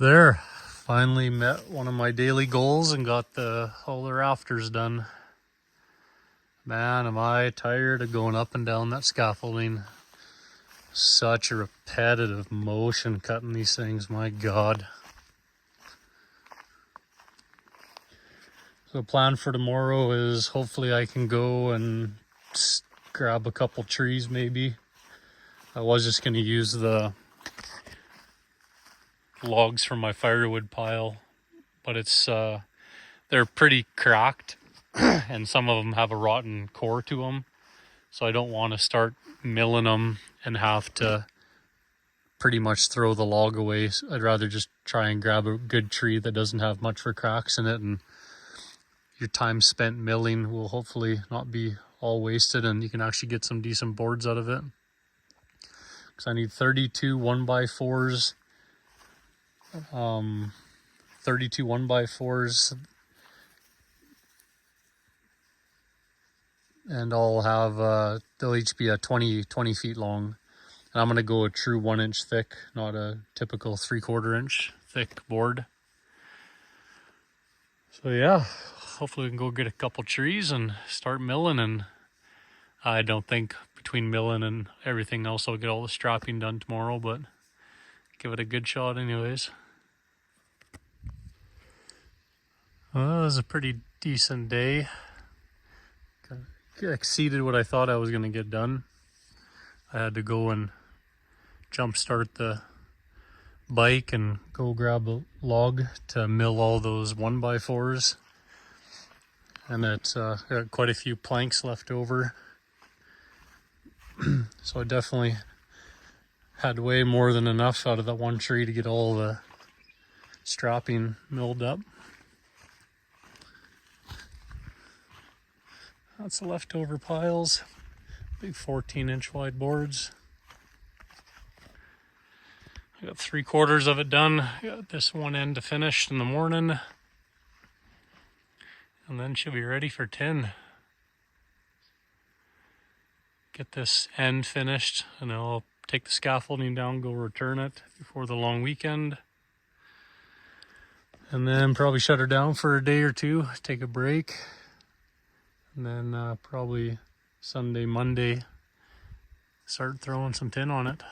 There, finally met one of my daily goals and got all the rafters done. Man, am I tired of going up and down that scaffolding. Such a repetitive motion cutting these things, my God. So the plan for tomorrow is hopefully I can go and grab a couple trees maybe. I was just going to use the logs from my firewood pile, but they're pretty cracked and some of them have a rotten core to them, so I don't want to start milling them and have to pretty much throw the log away. I'd rather just try and grab a good tree that doesn't have much for cracks in it, and your time spent milling will hopefully not be all wasted and you can actually get some decent boards out of it. Because I need 32 1x4s, 32 1x4s, and I'll have they'll each be 20 feet long, and I'm going to go a true 1 inch thick, not a typical 3/4 inch thick board. So yeah, hopefully we can go get a couple trees and start milling, and I don't think between milling and everything else I'll get all the strapping done tomorrow, but give it a good shot anyways. Well, it was a pretty decent day. Exceeded what I thought I was going to get done. I had to go and jump start the bike and go grab a log to mill all those 1x4s, and it's got quite a few planks left over. So I definitely had way more than enough out of that one tree to get all the strapping milled up. That's the leftover piles, big 14-inch wide boards. I got 3/4 of it done. I got this one end to finish in the morning, and then she'll be ready for tin. Get this end finished, and I'll take the scaffolding down, go return it before the long weekend, and then probably shut her down for a day or two, take a break, and then probably Sunday, Monday, start throwing some tin on it.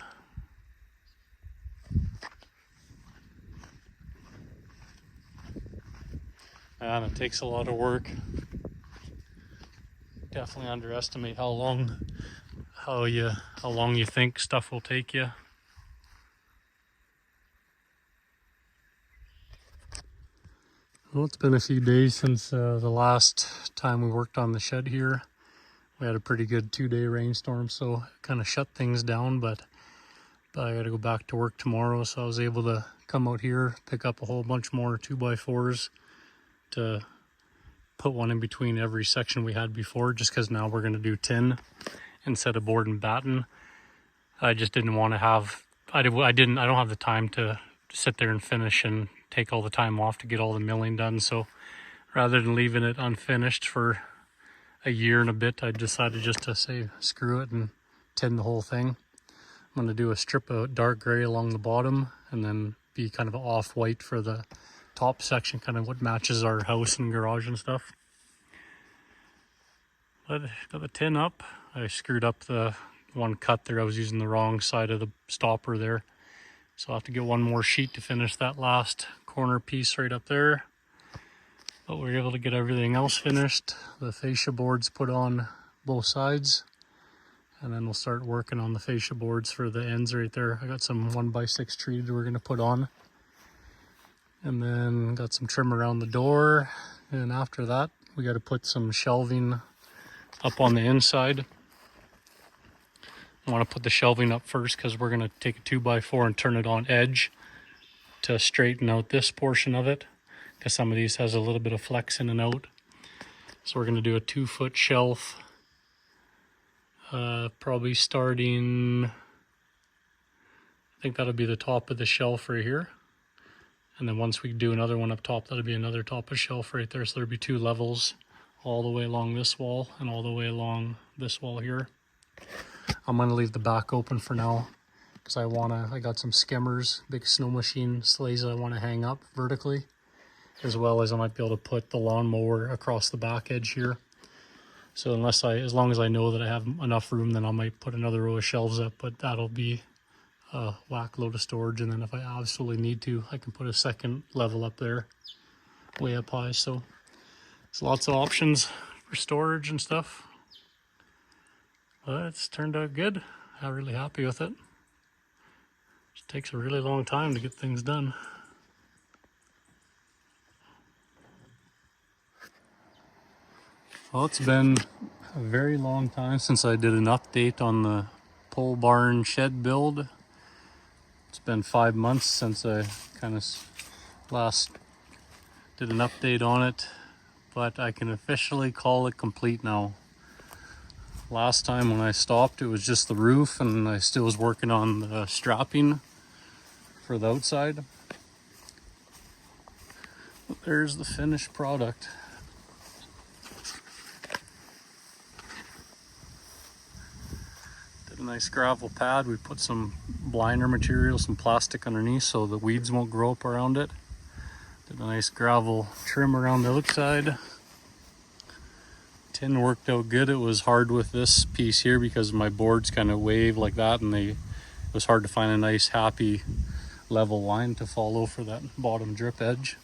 Man, it takes a lot of work. Definitely underestimate how long you think stuff will take you. Well, it's been a few days since the last time we worked on the shed here. We had a pretty good 2-day rainstorm, so it kind of shut things down, but I got to go back to work tomorrow, so I was able to come out here, pick up a whole bunch more 2x4s to put one in between every section we had before, just because now we're going to do tin instead of board and batten. I just didn't want to have, I don't have the time to sit there and finish and take all the time off to get all the milling done. So rather than leaving it unfinished for a year and a bit, I decided just to say screw it and tin the whole thing. I'm going to do a strip of dark gray along the bottom and then be kind of off-white for the top section, kind of what matches our house and garage and stuff. But got the tin up. I screwed up the one cut there. I was using the wrong side of the stopper there, so I'll have to get one more sheet to finish that last corner piece right up there. But we were able to get everything else finished. The fascia boards put on both sides, and then we'll start working on the fascia boards for the ends right there. I got some 1x6 treated we're going to put on, and then got some trim around the door, and after that we got to put some shelving up on the inside. I want to put the shelving up first because we're going to take a 2x4 and turn it on edge to straighten out this portion of it, because some of these has a little bit of flex in and out. So we're going to do a 2-foot shelf, probably starting, I think that'll be the top of the shelf right here, and then once we do another one up top, that'll be another top of shelf right there. So there'll be 2 levels all the way along this wall and all the way along this wall here. I'm going to leave the back open for now because I got some skimmers, big snow machine sleighs I want to hang up vertically, as well as I might be able to put the lawnmower across the back edge here. So as long as I know that I have enough room, then I might put another row of shelves up, but that'll be a whack load of storage. And then if I absolutely need to, I can put a second level up there, way up high. So there's lots of options for storage and stuff. But it's turned out good. I'm really happy with it. It takes a really long time to get things done. Well, it's been a very long time since I did an update on the pole barn shed build. It's been 5 months since I kind of last did an update on it, but I can officially call it complete now. Last time when I stopped, it was just the roof, and I still was working on the strapping for the outside. But there's the finished product. Did a nice gravel pad. We put some blinder material, some plastic underneath so the weeds won't grow up around it. Did a nice gravel trim around the outside. Tin worked out good. It was hard with this piece here because my boards kind of wave like that, and it was hard to find a nice happy level line to follow for that bottom drip edge.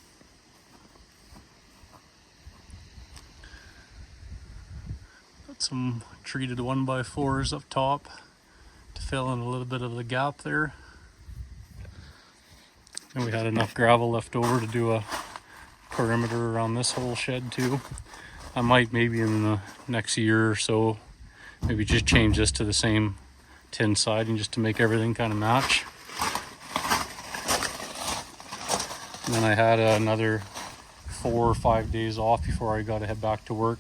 Got some treated 1x4s up top to fill in a little bit of the gap there. And we had enough gravel left over to do a perimeter around this whole shed too. I might maybe in the next year or so, maybe just change this to the same tin siding just to make everything kind of match. And then I had another 4 or 5 days off before I got to head back to work.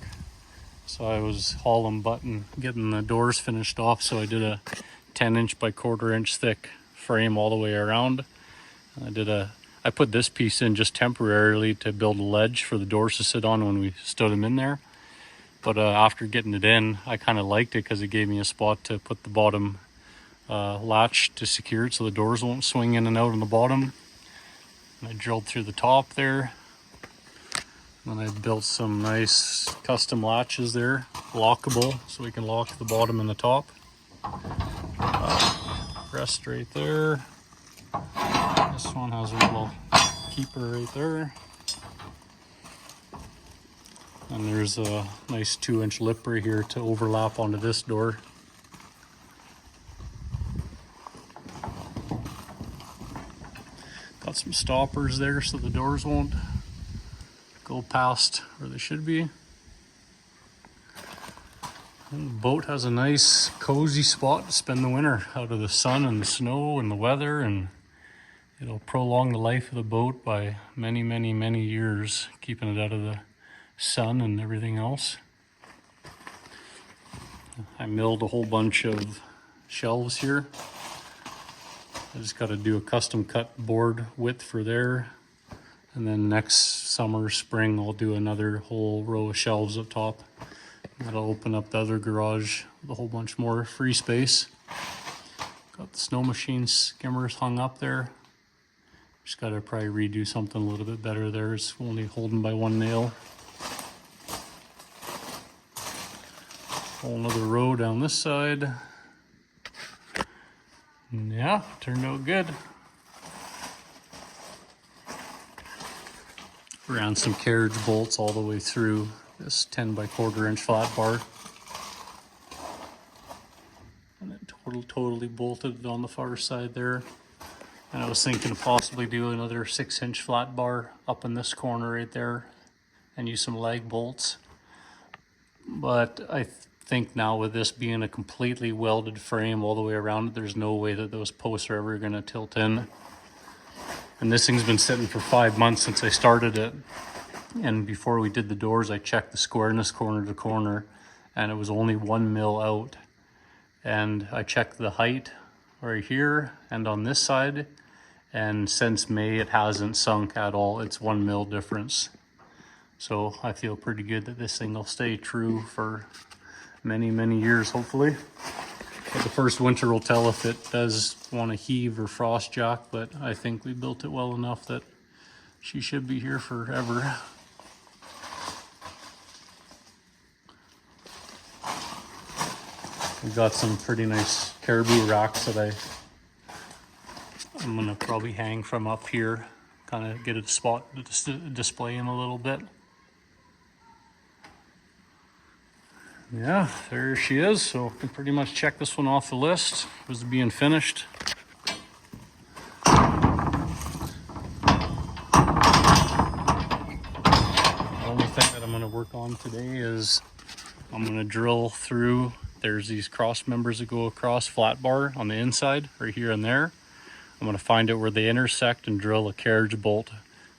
So I was hauling butt and getting the doors finished off. So I did a 10" by 1/4" thick frame all the way around. I put this piece in just temporarily to build a ledge for the doors to sit on when we stood them in there. But after getting it in, I kind of liked it because it gave me a spot to put the bottom latch to secure it so the doors won't swing in and out on the bottom. And I drilled through the top there. And then I built some nice custom latches there, lockable, so we can lock the bottom and the top. Rest right there. This one has a little keeper right there. And there's a nice 2" lip right here to overlap onto this door. Got some stoppers there so the doors won't go past where they should be. And the boat has a nice cozy spot to spend the winter out of the sun and the snow and the weather, and it'll prolong the life of the boat by many, many, many years, keeping it out of the sun and everything else. I milled a whole bunch of shelves here. I just got to do a custom cut board width for there. And then next summer, spring, I'll do another whole row of shelves up top. That'll open up the other garage with a whole bunch more free space. Got the snow machine skimmers hung up there. Just got to probably redo something a little bit better there. It's only holding by 1 nail. Whole another row down this side. And yeah, turned out good. Ran some carriage bolts all the way through this 10 by 1/4" flat bar. And it totally bolted on the far side there. And I was thinking of possibly doing another 6" flat bar up in this corner right there and use some lag bolts. But I think now with this being a completely welded frame all the way around it, there's no way that those posts are ever going to tilt in. And this thing's been sitting for 5 months since I started it. And before we did the doors, I checked the squareness corner to corner, and it was only 1 mil out. And I checked the height right here and on this side, and since May it hasn't sunk at all. It's 1 mil difference. So I feel pretty good that this thing will stay true for many, many years, hopefully. But the first winter will tell if it does want to heave or frost jack, but I think we built it well enough that she should be here forever. We've got some pretty nice caribou racks that I'm gonna probably hang from up here, kind of get a spot to display them a little bit. Yeah, there she is. So we can pretty much check this one off the list as being finished. The only thing that I'm gonna work on today is I'm gonna drill through. There's these cross members that go across flat bar on the inside, right here and there. I'm gonna find out where they intersect and drill a carriage bolt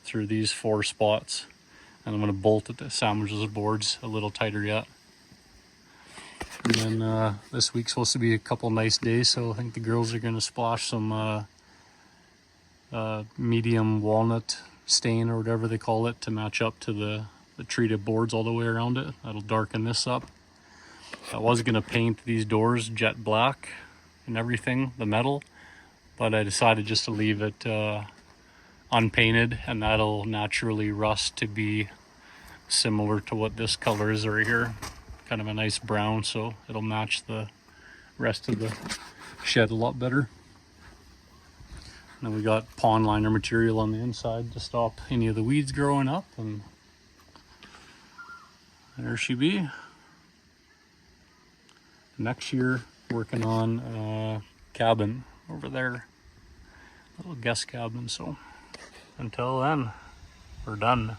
through these 4 spots. And I'm gonna bolt it to sandwich those boards a little tighter yet. And then this week's supposed to be a couple nice days, so I think the girls are gonna splash some medium walnut stain or whatever they call it to match up to the treated boards all the way around it. That'll darken this up. I was gonna paint these doors jet black and everything, the metal, but I decided just to leave it unpainted, and that'll naturally rust to be similar to what this color is right here. Kind of a nice brown, so it'll match the rest of the shed a lot better. And then we got pond liner material on the inside to stop any of the weeds growing up, and there she be. Next year, working on a cabin over there, little guest cabin. So until then, we're done.